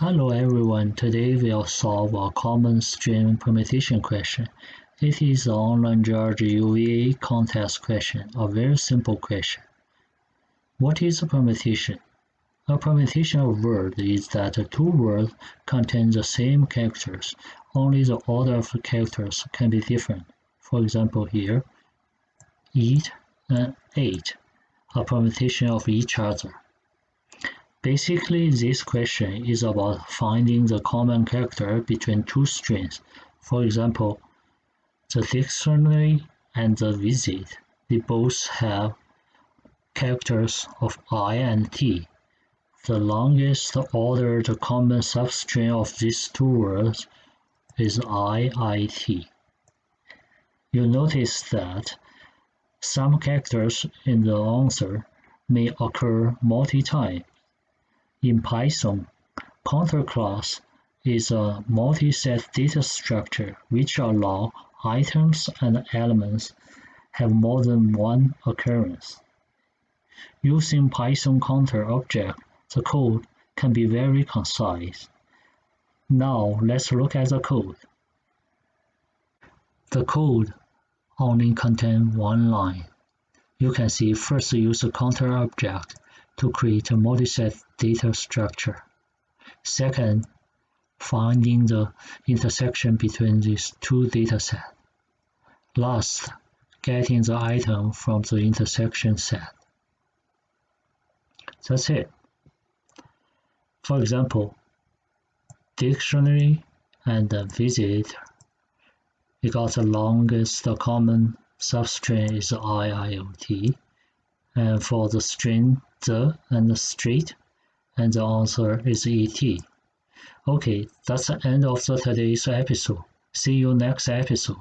Hello everyone, today we'll solve a common string permutation question. It is an online Georgia UVA contest question, a very simple question. What is a permutation? A permutation of words is that two words contain the same characters, only the order of the characters can be different. For example here, eat and ate, a permutation of each other. Basically, this question is about finding the common character between two strings. For example, the dictionary and the visit. They both have characters of I and T. The longest ordered common substring of these two words is IIT. You'll notice that some characters in the answer may occur multi-times. In Python, counter class is a multi-set data structure which allows items and elements have more than one occurrence. Using Python counter object, the code can be very concise. Now let's look at the code. The code only contains one line. You can see first use a counter object to create a multi-set data structure. Second, finding the intersection between these two datasets. Last, getting the item from the intersection set. That's it. For example, dictionary and visit, we got the longest common substring is IIoT, and for the string the and the street, and the answer is ET. Okay, that's the end of today's episode. See you next episode.